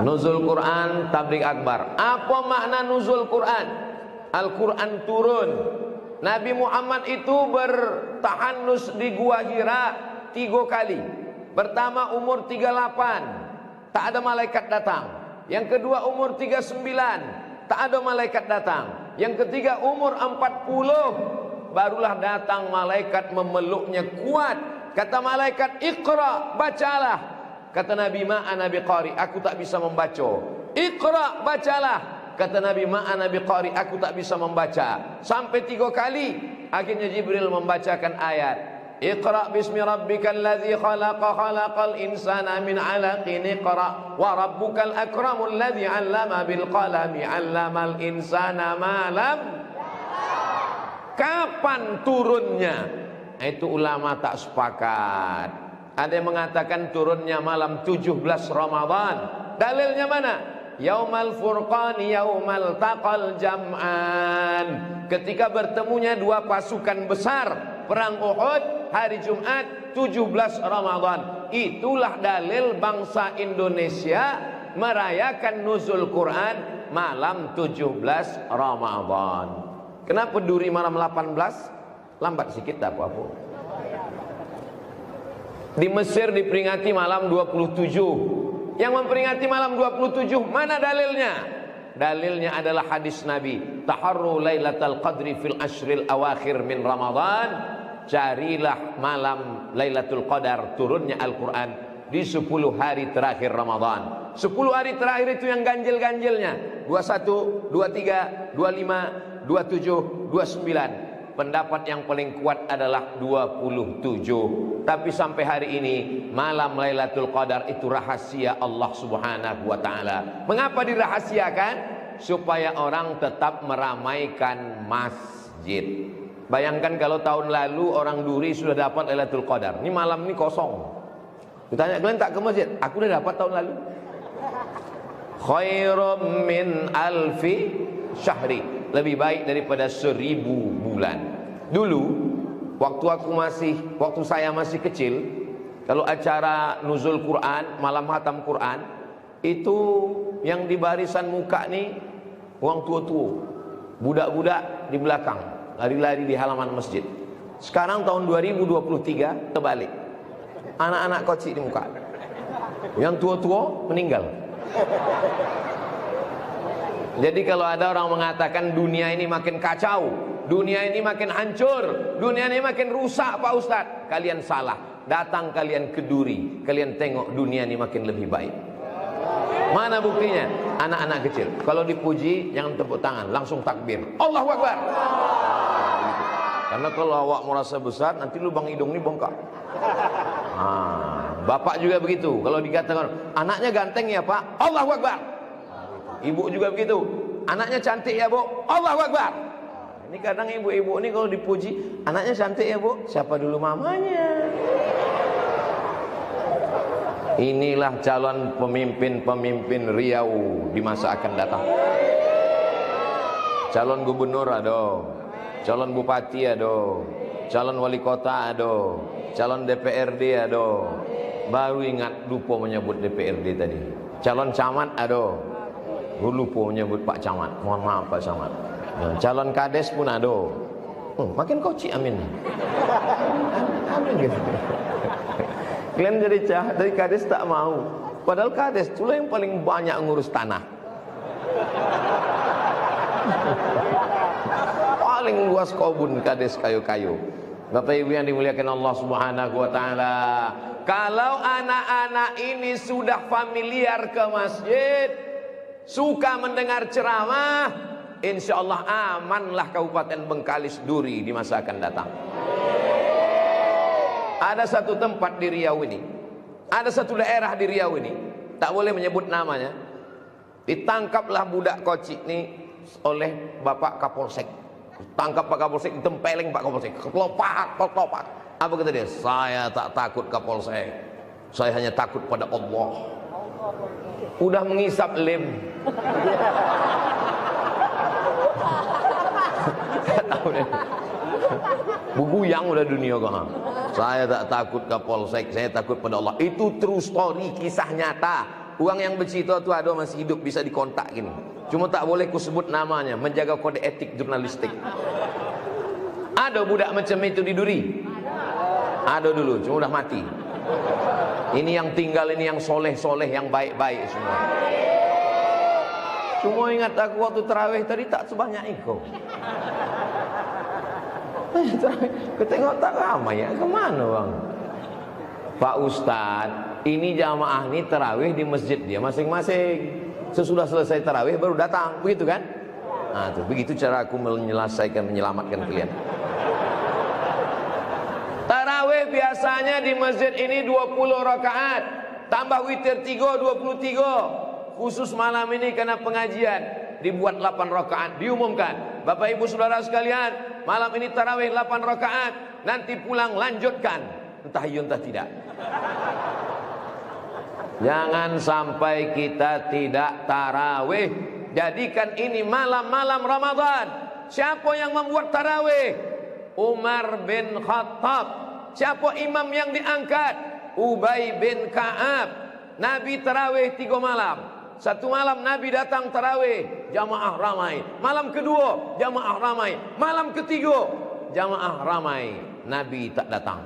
Nuzul Quran, tabligh akbar. Apa makna nuzul Quran? Al-Quran turun. Nabi Muhammad itu bertahanus di Gua Hira 3 kali. Pertama umur 38, tak ada malaikat datang. Yang kedua umur 39, tak ada malaikat datang. Yang ketiga umur 40, barulah datang malaikat memeluknya kuat. Kata malaikat, Iqra, bacalah. Kata Nabi, ma'ana biqari, aku tak bisa membaca. Iqra, bacalah. Kata Nabi, ma'ana biqari, aku tak bisa membaca. Sampai 3 kali. Akhirnya Jibril membacakan ayat, Iqra bismi rabbikal ladzi khalaqa khalaqal insana min 'alaqin iqra wa rabbukal akramul ladzi 'allama bil qalami 'allamal insana ma lam. Kapan turunnya? Itu ulama tak sepakat. Ada yang mengatakan turunnya malam 17 Ramadan. Dalilnya mana? Yaumal furqani yaumal taqal jam'an. Ketika bertemunya 2 pasukan besar, perang Uhud, hari Jumat 17 Ramadan. Itulah dalil bangsa Indonesia merayakan nuzul Quran malam 17 Ramadan. Kenapa duri malam 18? Lambat sikit tak apa-apa. Di Mesir diperingati malam 27. Yang memperingati malam 27 mana dalilnya? Dalilnya adalah hadis Nabi, taharru lailatul qadri fil ashril awakhir min Ramadan. Carilah malam Lailatul Qadar turunnya Al-Quran di 10 hari terakhir Ramadan. 10 hari terakhir itu yang ganjil-ganjilnya 21, 23, 25, 27, 29. Pendapat yang paling kuat adalah 27. Tapi sampai hari ini malam Lailatul Qadar itu rahasia Allah Subhanahu wa taala. Mengapa dirahasiakan? Supaya orang tetap meramaikan masjid. Bayangkan kalau tahun lalu orang Duri sudah dapat Lailatul Qadar. Ini malam ini kosong. Ditanya, kalian tak ke masjid? Aku udah dapat tahun lalu. Khairum min alfi syahri. Lebih baik daripada 1000 bulan. Dulu waktu saya masih kecil, kalau acara nuzul Quran, malam khatam Quran, itu yang di barisan muka nih orang tua-tua, budak-budak di belakang, lari-lari di halaman masjid. Sekarang tahun 2023 terbalik, anak-anak kocik di muka, yang tua-tua meninggal. Jadi kalau ada orang mengatakan dunia ini makin kacau, dunia ini makin hancur, dunia ini makin rusak Pak Ustadz, kalian salah. Datang kalian ke Duri, kalian tengok dunia ini makin lebih baik. Mana buktinya? Anak-anak kecil kalau dipuji jangan tepuk tangan, langsung takbir, Allahu Akbar. Karena kalau awak merasa besar, nanti lubang hidung ini bongkar. Bapak juga begitu, kalau dikatakan anaknya ganteng ya Pak, Allahu Akbar. Ibu juga begitu, anaknya cantik ya Bu, Allahu Akbar. Ini kadang ibu-ibu ini kalau dipuji, anaknya cantik ya Bu, siapa dulu mamanya? Inilah calon pemimpin-pemimpin Riau di masa akan datang. Calon gubernur ada, calon bupati ada, calon wali kota ada, calon DPRD ada. Baru ingat, lupa menyebut DPRD tadi. Calon camat ada, lupa menyebut Pak Camat. Mohon maaf Pak Camat. Calon kades pun ada. Makin kocik amin. Amin gitu. Kalian dari kades tak mau. Padahal kades itulah yang paling banyak ngurus tanah. Paling luas kebun kades kayu-kayu. Bapak Ibu yang dimuliakan Allah Subhanahu wa taala, kalau anak-anak ini sudah familiar ke masjid, suka mendengar ceramah, insya Allah amanlah Kabupaten Bengkalis Duri di masa akan datang. Ada satu tempat di Riau ini, ada satu daerah di Riau ini, tak boleh menyebut namanya. Ditangkaplah budak kocik ini oleh Bapak Kapolsek. Tangkap Pak Kapolsek, ditempeleng Pak Kapolsek, kelopak. Apa kata dia? Saya tak takut Kapolsek, saya hanya takut pada Allah. Udah mengisap lem. Buguyang udah dunia kok. Saya tak takut Kapolsek, saya takut pada Allah. Itu true story, kisah nyata. Uang yang bercerita tu ada masih hidup, bisa dikontak gini. Cuma tak boleh ku sebut namanya, menjaga kode etik jurnalistik. Ada budak macam itu di Duri? Ada dulu, cuma udah mati. Ini yang tinggal, ini yang soleh-soleh, yang baik-baik semua. Cuma ingat aku waktu tarawih tadi tak sebanyak itu. Aku tengok tak ramai ya, kemana bang? Pak Ustadz, ini jamaah ini tarawih di masjid dia masing-masing. Sesudah selesai tarawih baru datang, begitu kan? Nah, tuh, begitu cara aku menyelamatkan kalian. Tarawih biasanya di masjid ini 20 rakaat, tambah witir 3, 23. Khusus malam ini karena pengajian dibuat 8 rakaat, diumumkan. Bapak Ibu Saudara sekalian, malam ini tarawih 8 rakaat, nanti pulang lanjutkan. Entah iya entah tidak. Jangan sampai kita tidak tarawih. Jadikan ini malam-malam Ramadan. Siapa yang membuat tarawih? Umar bin Khattab. Siapa imam yang diangkat? Ubay bin Ka'ab. Nabi tarawih 3 malam. Satu malam Nabi datang tarawih, jamaah ramai. Malam kedua, jamaah ramai. Malam ketiga, jamaah ramai. Nabi tak datang.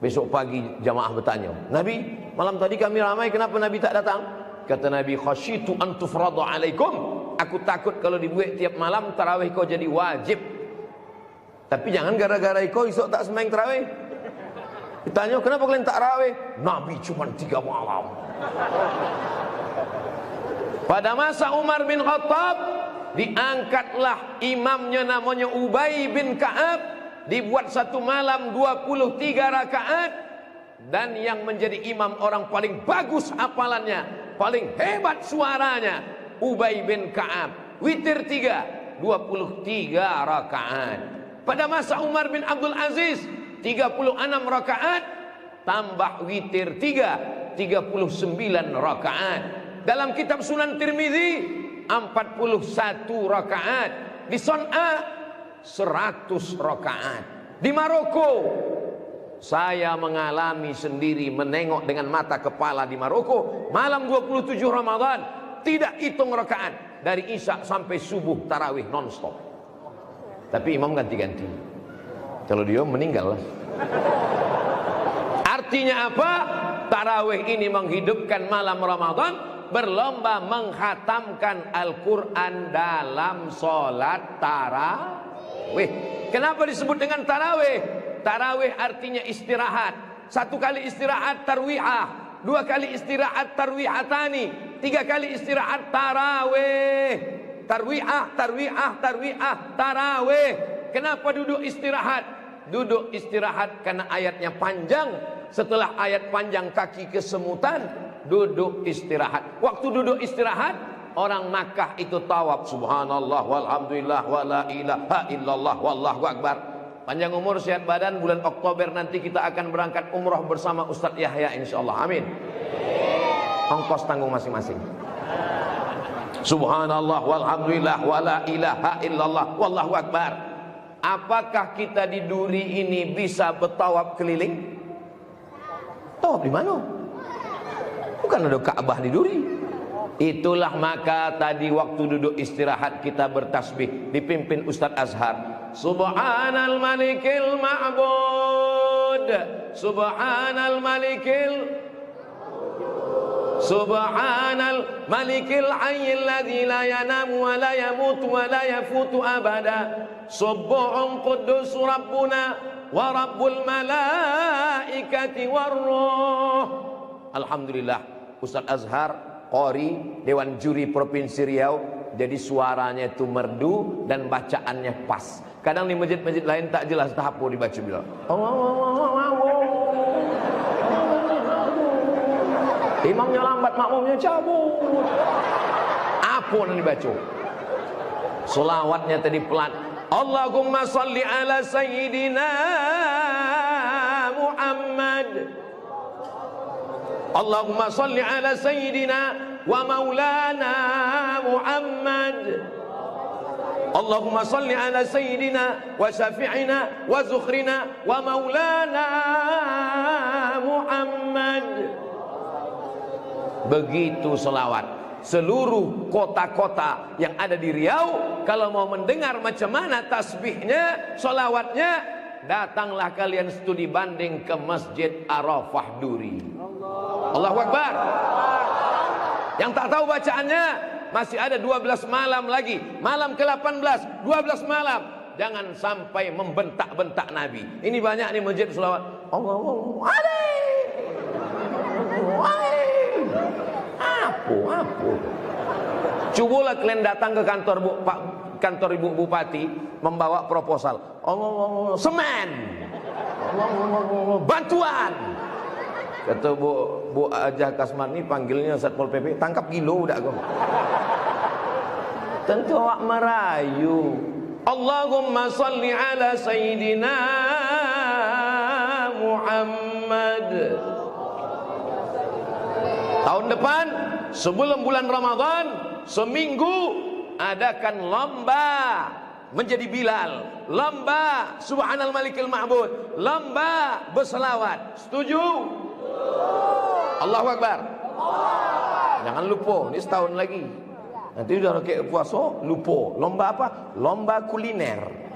Besok pagi jamaah bertanya, Nabi, malam tadi kami ramai, kenapa Nabi tak datang? Kata Nabi, khasyitu an tufrada alaikum. Aku takut kalau dibuat tiap malam tarawih kau jadi wajib. Tapi jangan gara-gara kau esok tak sembahyang tarawih. Ditanya, kenapa kalian tak tarawih? Nabi cuma 3 malam. Pada masa Umar bin Khattab, diangkatlah imamnya namanya Ubay bin Ka'ab, dibuat satu malam 23 rakaat, dan yang menjadi imam orang paling bagus hafalannya, paling hebat suaranya, Ubay bin Ka'ab. Witir 3, 23 rakaat. Pada masa Umar bin Abdul Aziz, 36 rakaat, tambah witir 3, 39 rakaat. Dalam kitab Sunan Tirmizi 41 rakaat. Di Son'a 100 rakaat. Di Maroko saya mengalami sendiri, menengok dengan mata kepala di Maroko, malam 27 Ramadan tidak hitung rakaat, dari Isya sampai subuh tarawih non-stop. Tapi imam ganti-ganti. Kalau dia meninggal lah. Artinya apa? Tarawih ini menghidupkan malam Ramadan, berlomba menghatamkan Al-Quran dalam sholat tarawih. Kenapa disebut dengan tarawih? Tarawih artinya istirahat. 1 kali istirahat tarwiyah, 2 kali istirahat tarwihatani, 3 kali istirahat tarawih. Tarwiyah, tarwiyah, tarwiyah, tarawih. Kenapa duduk istirahat? Duduk istirahat karena ayatnya panjang. Setelah ayat panjang kaki kesemutan, duduk istirahat. Waktu duduk istirahat, orang Makkah itu tawaf, subhanallah walhamdulillah wala ilaha illallah wallahu akbar. Panjang umur sehat badan, bulan Oktober nanti kita akan berangkat umroh bersama Ustadz Yahya insyaallah. Amin. Ongkos tanggung masing-masing. Subhanallah walhamdulillah wala ilaha illallah wallahu akbar. Apakah kita di Duri ini bisa bertawaf keliling? Tawaf di mana? Bukan ada Ka'bah di Duri. Itulah maka tadi waktu duduk istirahat kita bertasbih dipimpin Ustadz Azhar. Subhanal malikil ma'bud, Subhanal malikil, Subhanal malikil hayyil ladzi la yanamu wa la yamutu wa la yafutu abada. Subbuhun quddus rabbuna wa rabbul malaikati warruh. Alhamdulillah, Ustadz Azhar Qori, Dewan Juri Provinsi Riau, jadi suaranya itu merdu dan bacaannya pas. Kadang di masjid-masjid lain tak jelas, tak apa dibaca bila. Imamnya lambat, makmumnya cabut. Apa yang dibaca? Selawatnya tadi pelan. Allahumma salli ala sayyidina Muhammad. Allahumma salli ala sayyidina wa maulana Muhammad. Allahumma salli ala sayyidina wa syafi'ina wa zukhrina wa maulana Muhammad. Begitu selawat. Seluruh kota-kota yang ada di Riau, kalau mau mendengar macam mana tasbihnya, solawatnya, datanglah kalian studi banding ke Masjid Arafah Duri. Allahu Akbar. Yang tak tahu bacaannya, masih ada 12 malam lagi. Malam ke-18, 12 malam. Jangan sampai membentak-bentak Nabi. Ini banyak nih masjid selawat. Allahu Akbar. Apa? Cobalah kalian datang ke kantor Ibu Bupati membawa proposal. Allah, semen. Allah, bantuan. Kata Bu Ajah Kasmani, panggilnya Satpol PP, tangkap kilo udah kau. Tentu awak merayu. Allahumma salli ala Sayyidina Muhammad. Tahun depan, sebelum bulan Ramadan, seminggu adakan lomba menjadi Bilal, lomba Subhanal Malikil Ma'bud, lomba berselawat. Setuju? Allahu Akbar. Jangan lupa, ini setahun lagi. Nanti udah kayak puasa, lupa. Lomba apa? Lomba kuliner.